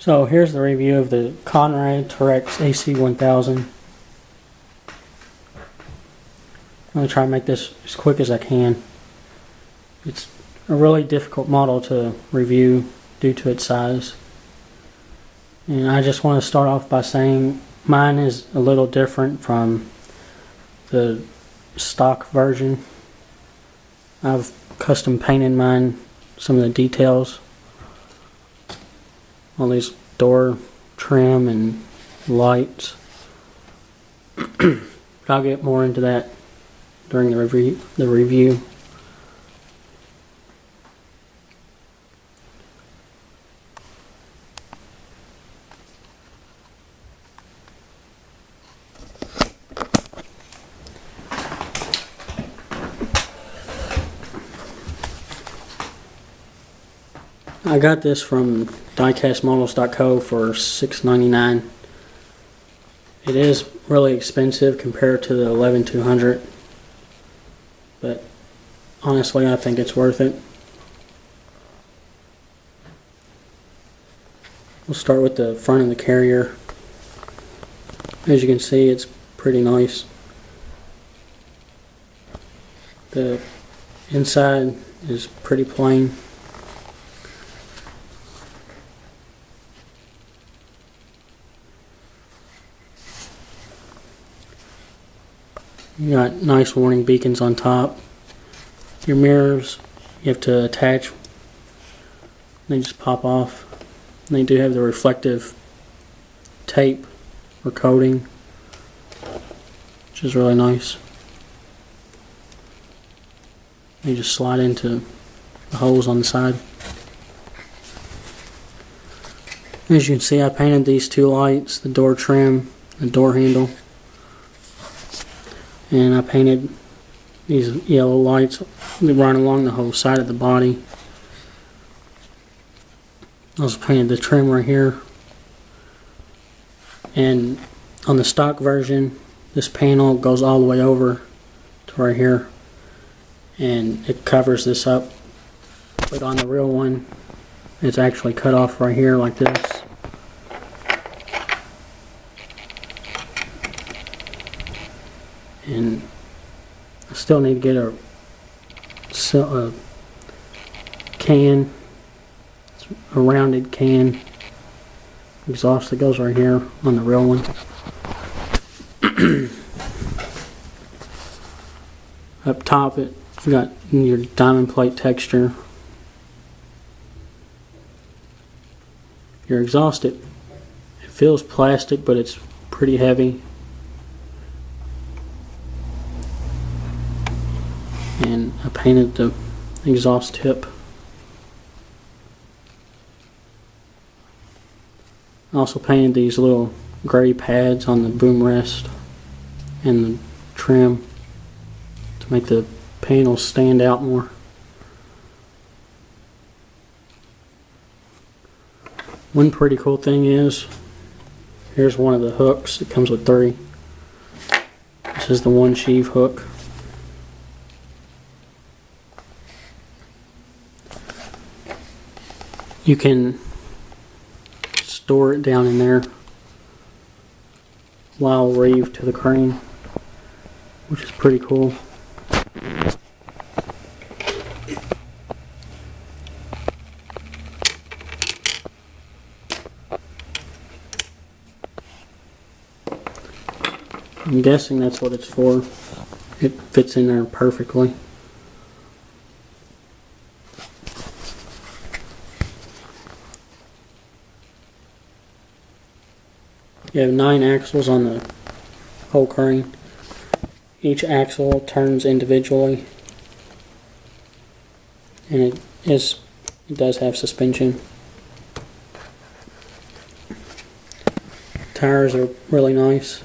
So here's the review of the Conrad Terex AC-1000. I'm going to try and make this as quick as I can. It's a really difficult model to review due to its size. And I just want to start off by saying mine is a little different from the stock version. I've custom painted mine, some of the details, all these door trim and lights. I'll get more into that during the review. I got this from diecastmodels.co for $6.99. It is really expensive compared to the 11200, but honestly I think it's worth it. We'll start with the front of the carrier. As you can see, it's pretty nice. The inside is pretty plain. You got nice warning beacons on top. Your mirrors you have to attach. They just pop off. They do have the reflective tape or coating, which is really nice. They just slide into the holes on the side. As you can see, I painted these two lights, the door trim, the door handle. And I painted these yellow lights that run along the whole side of the body. I also painted the trim right here. And on the stock version, this panel goes all the way over to right here. And it covers this up. But on the real one, it's actually cut off right here like this. And I still need to get a can, a rounded can exhaust that goes right here on the real one. Up top it's got your diamond plate texture. Your exhaust, it feels plastic, but it's pretty heavy. And I painted the exhaust tip. I also painted these little gray pads on the boom rest and the trim to make the panels stand out more. One pretty cool thing is, here's one of the hooks. It comes with 3. This is the one sheave hook. You can store it down in there while reeved to the crane, which is pretty cool. I'm guessing that's what it's for. It fits in there perfectly. You have 9 axles on the whole crane. Each axle turns individually, and it does have suspension. Tires are really nice.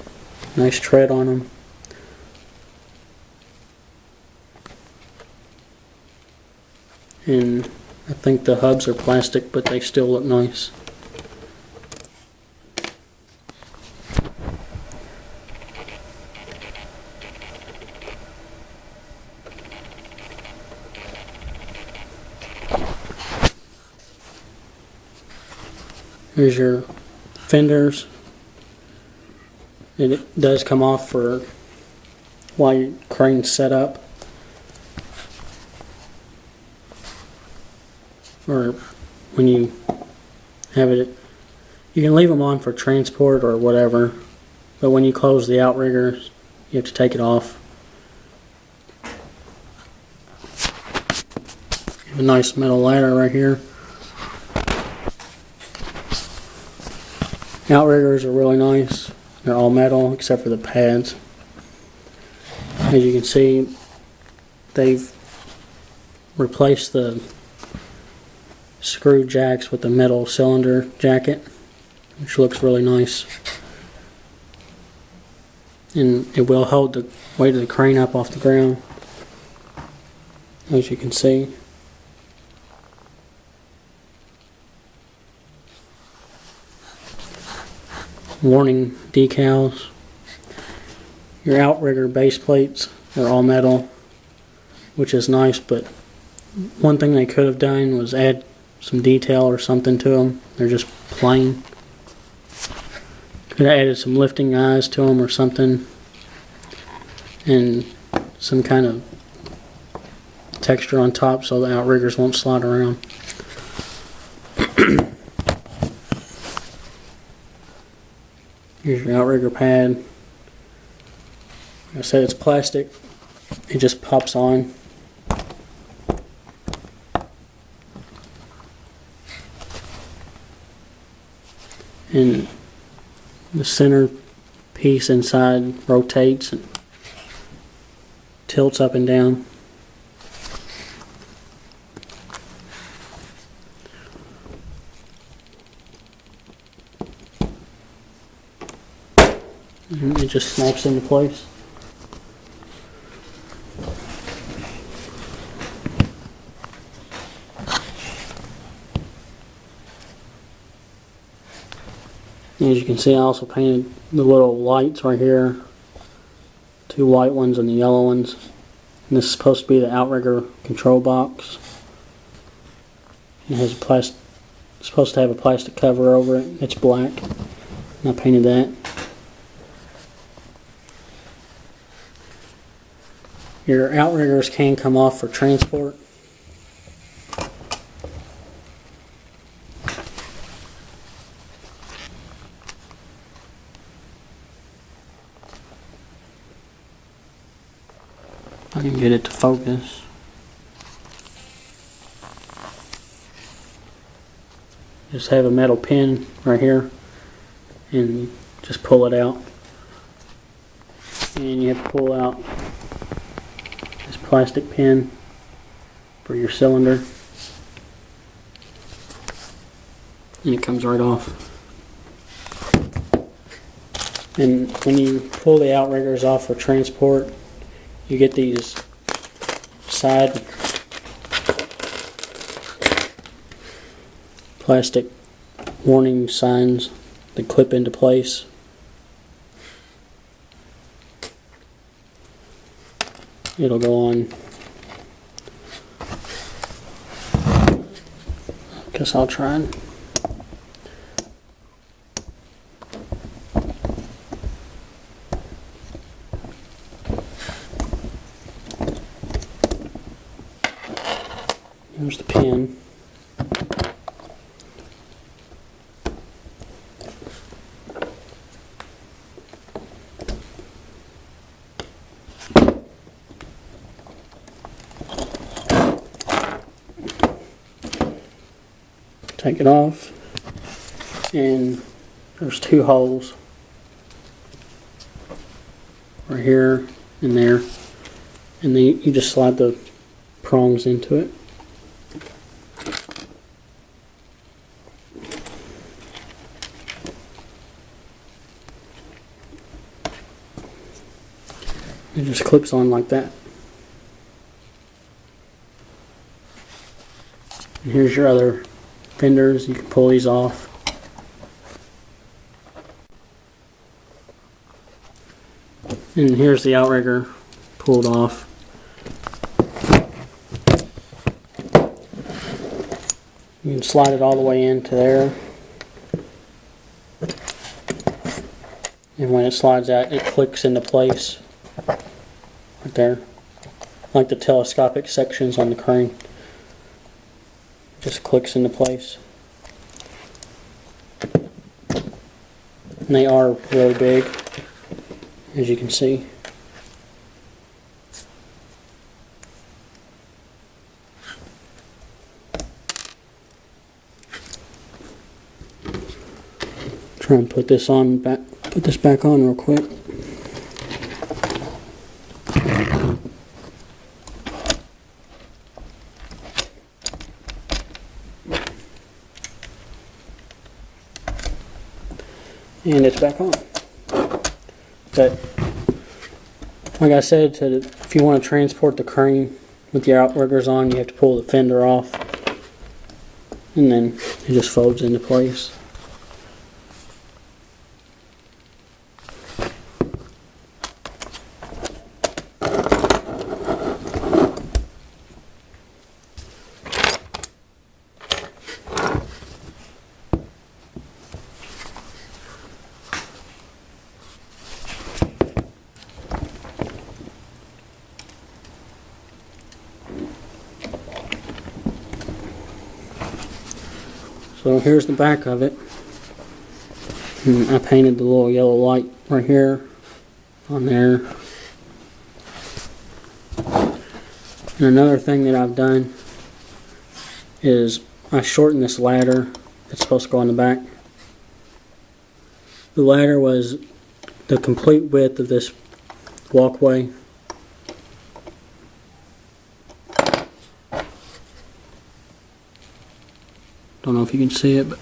Nice tread on them. And I think the hubs are plastic, but they still look nice. Here's your fenders. It does come off for while your crane's set up, or when you have it. You can leave them on for transport or whatever, but when you close the outriggers, you have to take it off. You have a nice metal ladder right here. Outriggers are really nice. They're all metal except for the pads. As you can see, they've replaced the screw jacks with the metal cylinder jacket, which looks really nice. And it will hold the weight of the crane up off the ground, as you can see. Warning decals. Your outrigger base plates are all metal, which is nice, but one thing they could have done was add some detail or something to them. They're just plain. Could have added some lifting eyes to them or something, and some kind of texture on top so the outriggers won't slide around. Here's your outrigger pad. Like I said, it's plastic. It just pops on. And the center piece inside rotates and tilts up and down. And it just snaps into place. As you can see, I also painted the little lights right here. Two white ones and the yellow ones. And this is supposed to be the outrigger control box. It has it's supposed to have a plastic cover over it. It's black. And I painted that. Your outriggers can come off for transport. I can get it to focus. Just have a metal pin right here and just pull it out. And you have to pull out this plastic pin for your cylinder. And it comes right off. And when you pull the outriggers off for transport, you get these side plastic warning signs that clip into place. It'll go on. Guess I'll try and here's the pin. Take it off, and there's two holes right here and there, and then you just slide the prongs into it. It just clips on like that. And here's your other fenders. You can pull these off. And here's the outrigger pulled off. You can slide it all the way into there. and when it slides out it clicks into place right there, like the telescopic sections on the crane. Just clicks into place. And they are really big, as you can see. Try and put this back on real quick. And it's back on. But like I said, if you want to transport the crane with your outriggers on, you have to pull the fender off, and then it just folds into place. So here's the back of it. And I painted the little yellow light right here, on there. And another thing that I've done is I shortened this ladder that's supposed to go on the back. The ladder was the complete width of this walkway. Don't know if you can see it, but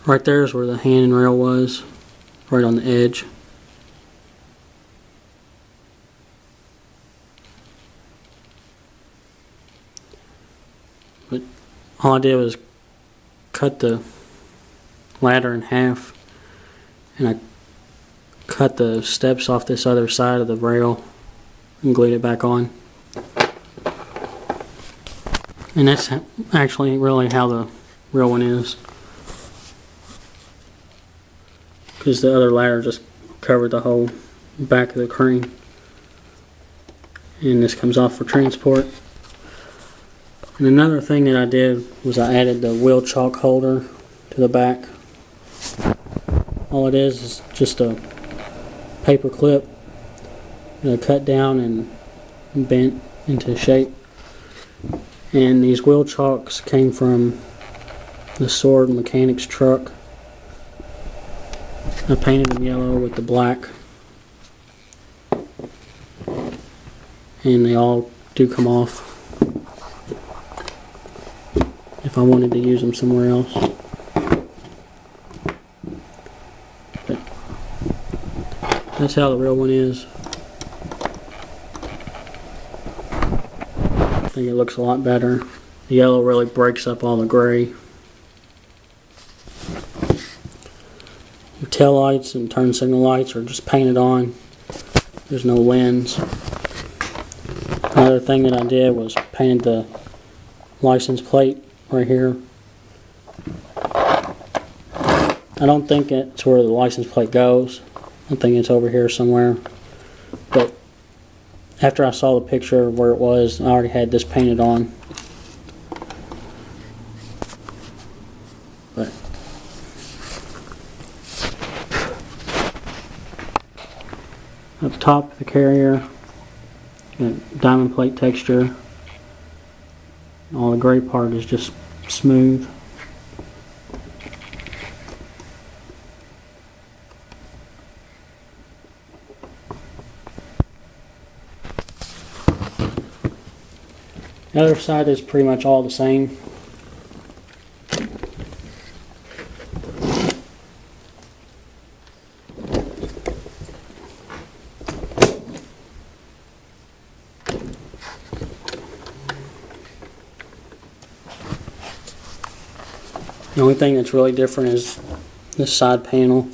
right there is where the hand rail was, right on the edge. But all I did was cut the ladder in half, and I cut the steps off this other side of the rail and glued it back on. And that's actually really how the real one is, because the other ladder just covered the whole back of the crane, and this comes off for transport. And another thing that I did was I added the wheel chock holder to the back. All it is just a paper clip cut down and bent into shape, and these wheel chocks came from the Sword mechanic's truck. I painted them yellow with the black, and they all do come off if I wanted to use them somewhere else. But that's how the real one is. I think it looks a lot better. The yellow really breaks up all the gray. Tail lights and turn signal lights are just painted on. There's no lens. Another thing that I did was painted the license plate right here. I don't think it's where the license plate goes. I think it's over here somewhere. But after I saw the picture of where it was, I already had this painted on. But up top of the carrier, got diamond plate texture. All the gray part is just smooth. The other side is pretty much all the same. The only thing that's really different is this side panel.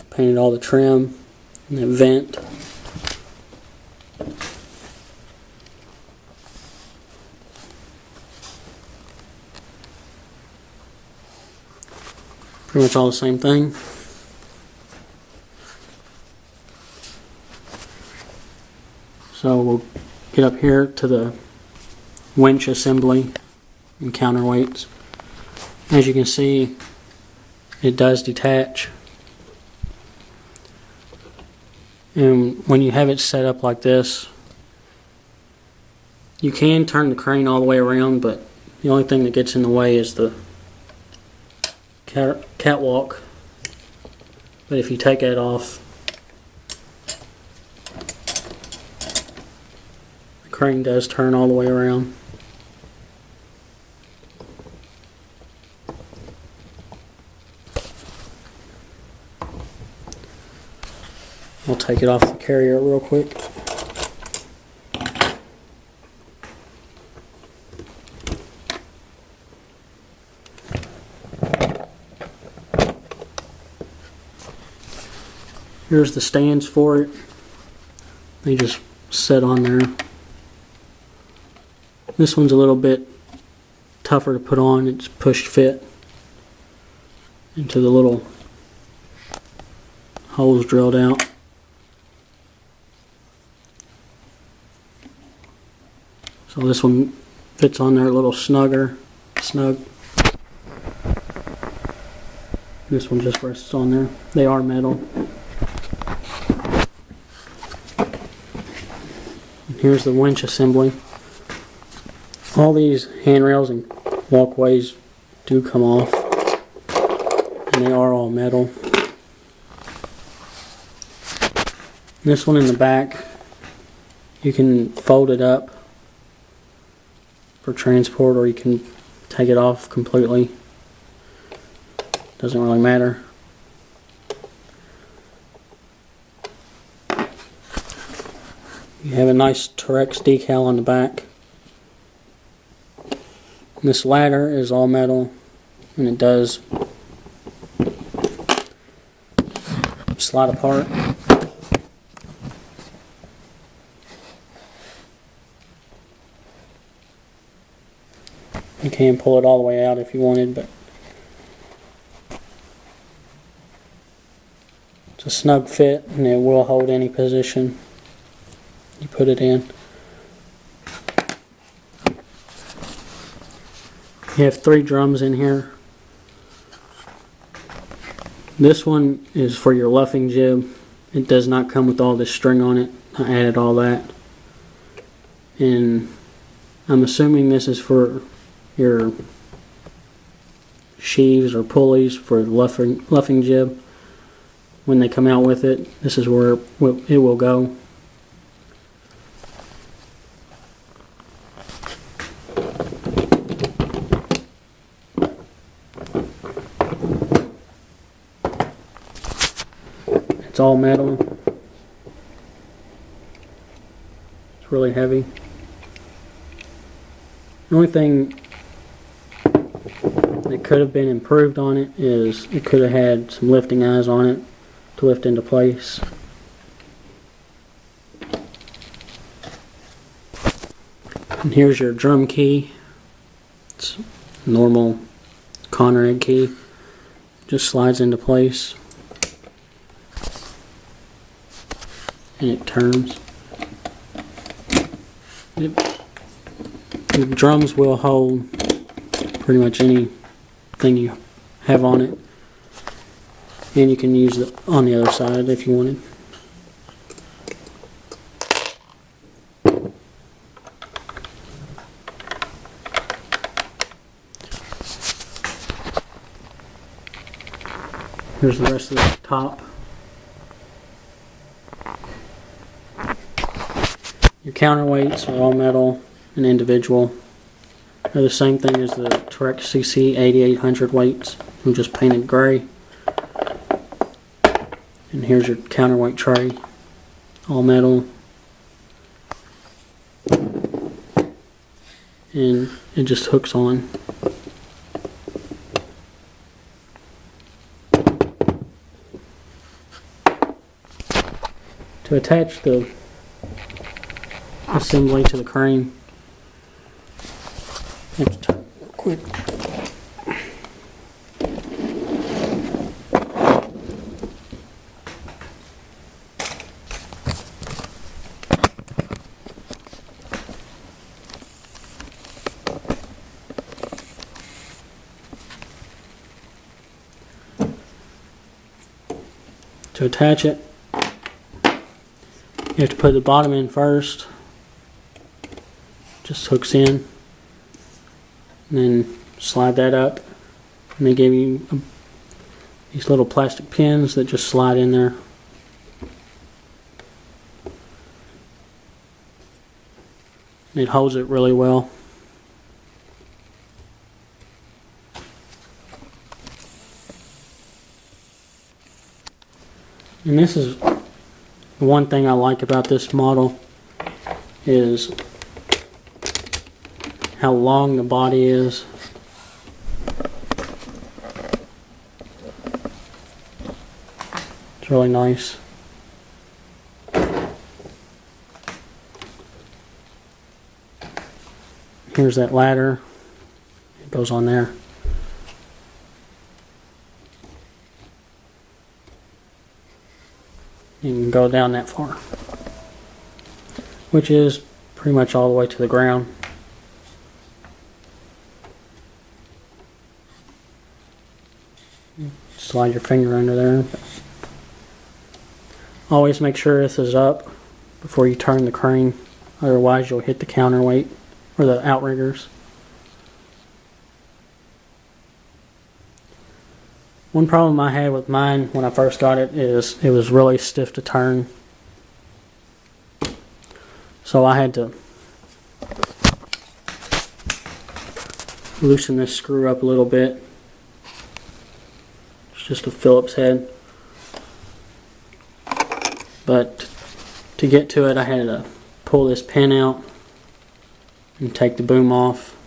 Painted all the trim and the vent. Pretty much all the same thing. So we'll get up here to the winch assembly and counterweights. As you can see, it does detach. And when you have it set up like this, you can turn the crane all the way around, but the only thing that gets in the way is the catwalk. But if you take that off, the crane does turn all the way around. I'll take it off the carrier real quick. Here's the stands for it. They just sit on there. This one's a little bit tougher to put on. It's push fit into the little holes drilled out. So this one fits on there a little snug. This one just rests on there. They are metal. And here's the winch assembly. All these handrails and walkways do come off, and they are all metal. This one in the back, you can fold it up for transport, or you can take it off completely. Doesn't really matter. You have a nice Terex decal on the back. This ladder is all metal, and it does slide apart. You can pull it all the way out if you wanted, but it's a snug fit, and it will hold any position you put it in. You have 3 drums in here. This one is for your luffing jib. It does not come with all this string on it. I added all that. And I'm assuming this is for your sheaves or pulleys for luffing jib. When they come out with it, this is where it will go. It's all metal. It's really heavy. The only thing that could have been improved on it is it could have had some lifting eyes on it to lift into place. And here's your drum key. It's a normal Conrad key. Just slides into place. And it turns. The drums will hold pretty much anything you have on it, and you can use it on the other side if you wanted. Here's the rest of the top. Your counterweights are all metal and individual. They're the same thing as the Terex CC 8800 weights. I'm just painted gray. And here's your counterweight tray, all metal. And it just hooks on. To attach the assembly to the crane, you have to turn real quick. To attach it, you have to put the bottom in first. Just hooks in, and then slide that up. And they give you these little plastic pins that just slide in there. It holds it really well. And this is one thing I like about this model, is how long the body is. It's really nice. Here's that ladder. It goes on there. You can go down that far, which is pretty much all the way to the ground. Slide your finger under there. Always make sure this is up before you turn the crane, otherwise you'll hit the counterweight or the outriggers. One problem I had with mine when I first got it is it was really stiff to turn. So I had to loosen this screw up a little bit. It's just a Phillips head. But to get to it, I had to pull this pin out and take the boom off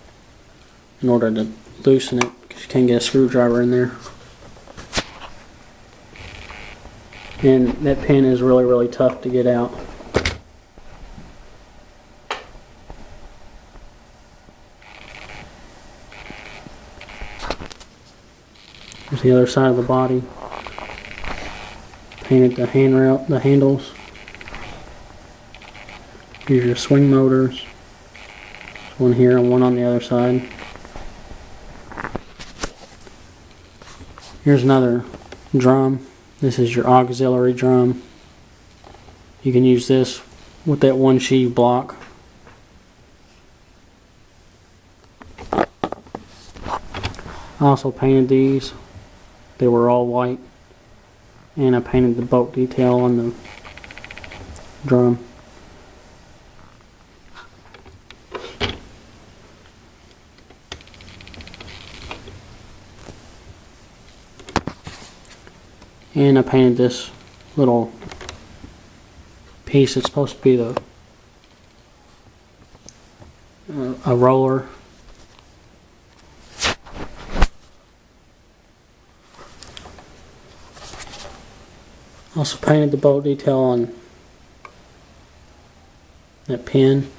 in order to loosen it, because you can't get a screwdriver in there. And that pin is really, really tough to get out. Here's the other side of the body. Painted the handrail, the handles. Here's your swing motors. There's one here and one on the other side. Here's another drum. This is your auxiliary drum. You can use this with that one sheave block. I also painted these. They were all white. And I painted the bolt detail on the drum. And I painted this little piece. It's supposed to be the a roller. Also painted the bolt detail on that pin.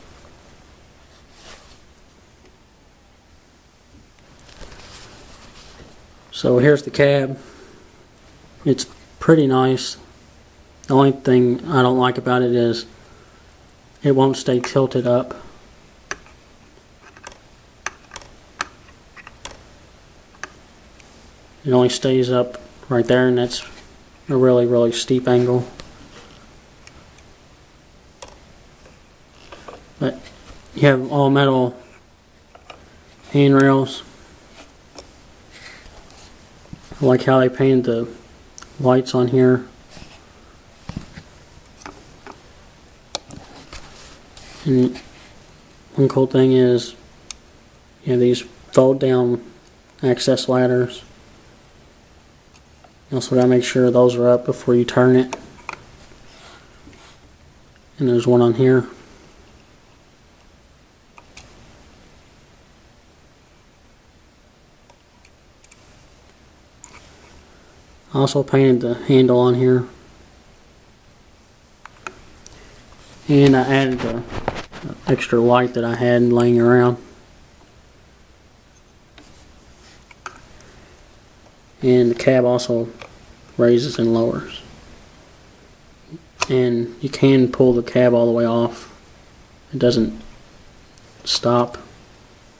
So here's the cab. It's pretty nice. The only thing I don't like about it is it won't stay tilted up. It only stays up right there, and that's a really, really steep angle. But you have all metal handrails. I like how they painted the lights on here. And one cool thing is you have these fold down access ladders. You also gotta make sure those are up before you turn it. And there's one on here. I also painted the handle on here. And I added the extra light that I had laying around. And the cab also raises and lowers. And you can pull the cab all the way off. It doesn't stop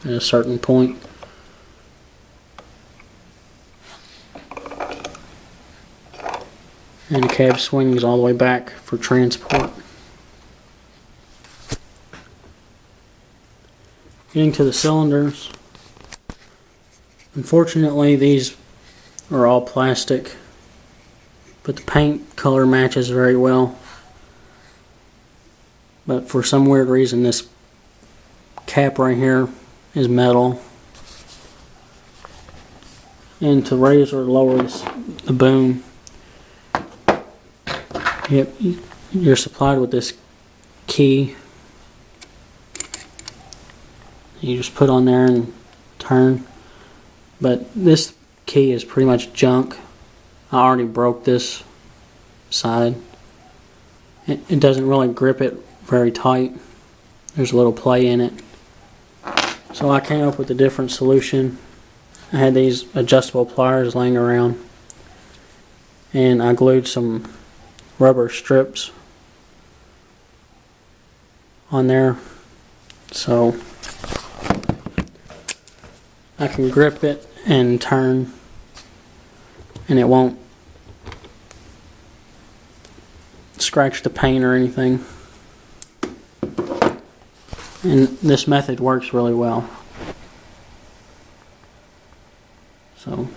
at a certain point. and the cab swings all the way back for transport. Getting to the cylinders, unfortunately these are all plastic, but the paint color matches very well. But for some weird reason this cap right here is metal. And to raise or lower the boom, you're supplied with this key. You just put on there and turn. But this key is pretty much junk. I already broke this side. It doesn't really grip it very tight. There's a little play in it. So I came up with a different solution. I had these adjustable pliers laying around, and I glued some rubber strips on there so I can grip it and turn, and it won't scratch the paint or anything. And this method works really well. So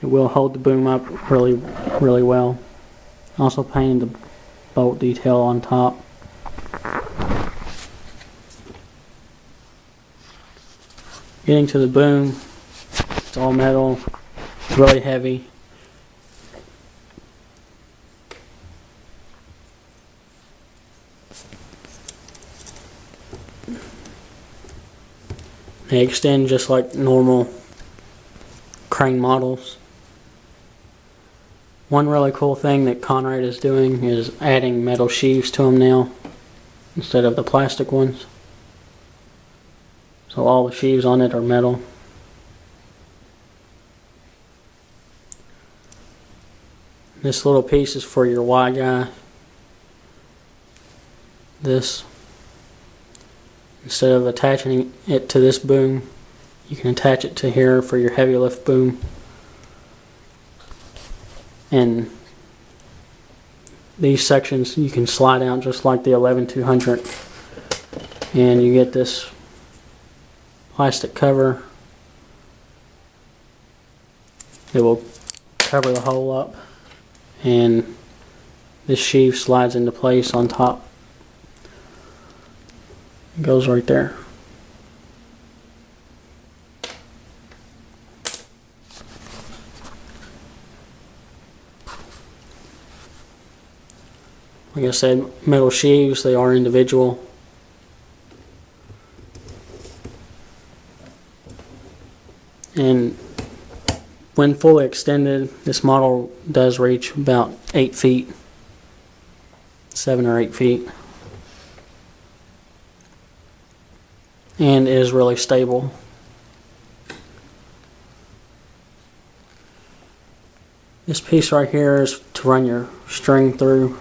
it will hold the boom up really well. Also painted the bolt detail on top. Getting to the boom, it's all metal, really heavy. They extend just like normal crane models. One really cool thing that Conrad is doing is adding metal sheaves to them now instead of the plastic ones. So all the sheaves on it are metal. This little piece is for your Y guy. This, instead of attaching it to this boom, you can attach it to here for your heavy lift boom. And these sections you can slide out just like the 11200, and you get this plastic cover. It will cover the hole up, and this sheave slides into place on top. It goes right there. Like I said, metal sheaves, they are individual. And when fully extended, this model does reach about 8 feet, 7 or 8 feet. And is really stable. This piece right here is to run your string through.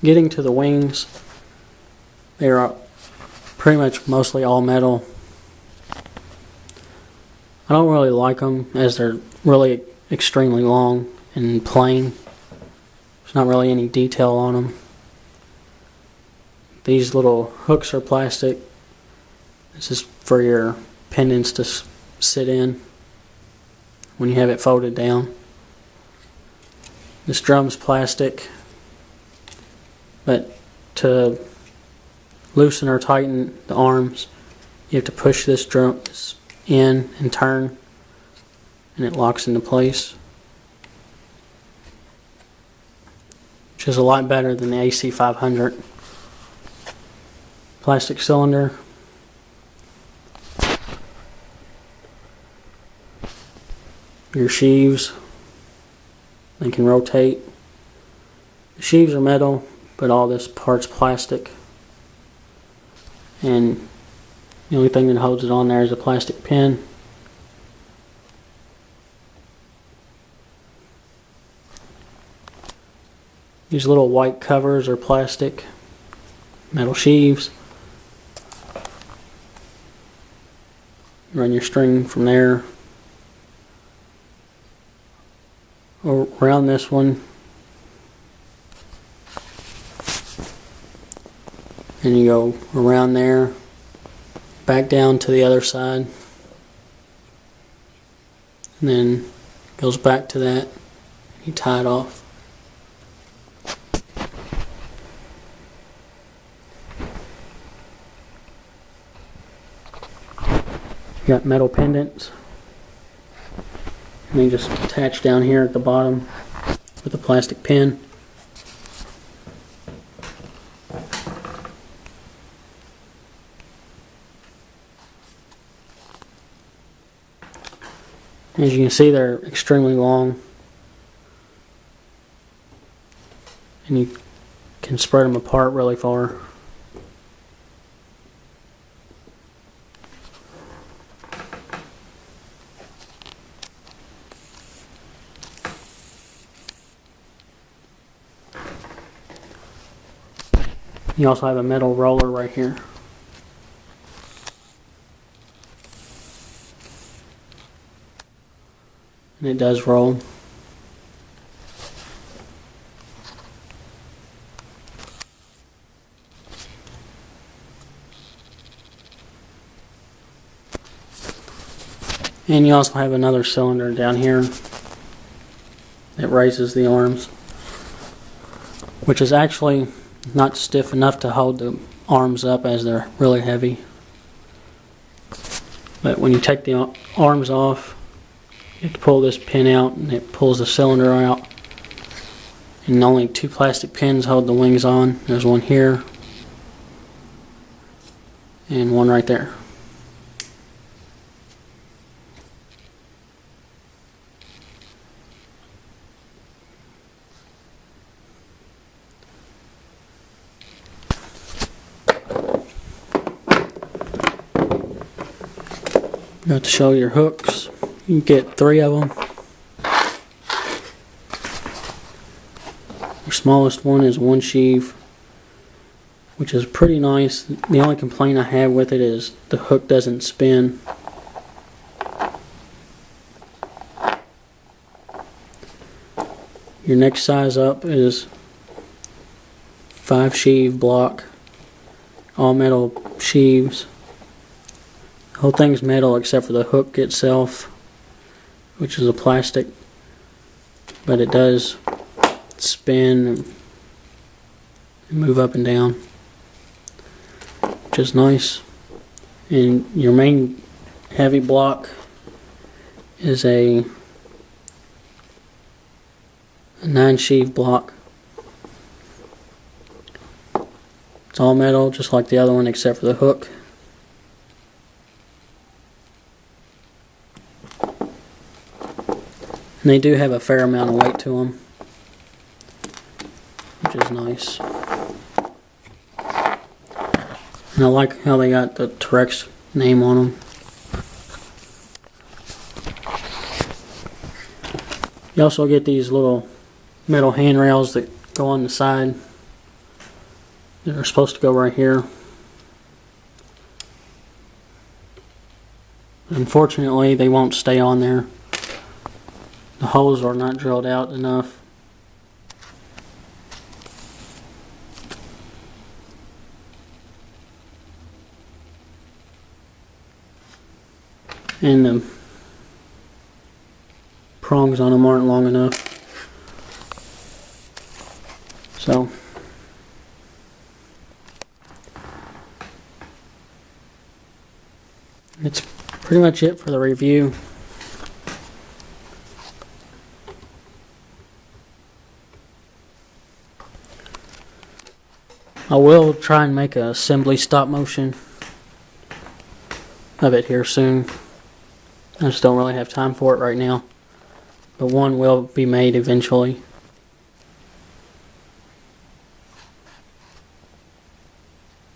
Getting to the wings, they are pretty much mostly all metal. I don't really like them as they're really extremely long and plain. There's not really any detail on them. These little hooks are plastic. This is for your pendants to sit in when you have it folded down. This drum's plastic, but to loosen or tighten the arms, you have to push this drum in and turn, and it locks into place, which is a lot better than the AC-500. Plastic cylinder. Your sheaves, they can rotate. The sheaves are metal, but all this part's plastic. And the only thing that holds it on there is a plastic pin. These little white covers are plastic. metal sheaves. Run your string from there around this one, and you go around there, back down to the other side, and then goes back to that. You tie it off. You got metal pendants, and they just attach down here at the bottom with a plastic pin. As you can see, they're extremely long, and you can spread them apart really far. You also have a metal roller right here. And it does roll. And you also have another cylinder down here that raises the arms, which is actually not stiff enough to hold the arms up as they're really heavy. But when you take the arms off, you have to pull this pin out, and it pulls the cylinder out. And only two plastic pins hold the wings on. There's one here and one right there. Got to show your hooks. You get 3 of them. Your smallest one is 1 sheave, which is pretty nice. The only complaint I have with it is the hook doesn't spin. Your next size up is 5 sheave block, all metal sheaves. The whole thing's metal except for the hook itself, which is a plastic, but it does spin and move up and down, which is nice. And your main heavy block is a 9 sheave block. It's all metal just like the other one except for the hook. And they do have a fair amount of weight to them, which is nice. And I like how they got the Terex name on them. You also get these little metal handrails that go on the side. They're supposed to go right here. Unfortunately, they won't stay on there. The holes are not drilled out enough. And the prongs on them aren't long enough. So it's pretty much it for the review. I will try and make an assembly stop motion of it here soon. I just don't really have time for it right now, but one will be made eventually.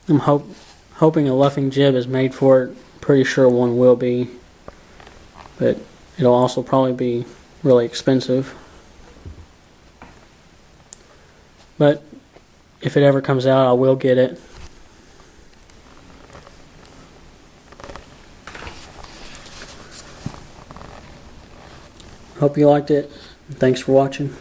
I'm hoping a luffing jib is made for it. Pretty sure one will be, but it'll also probably be really expensive. But if it ever comes out, I will get it. Hope you liked it. Thanks for watching.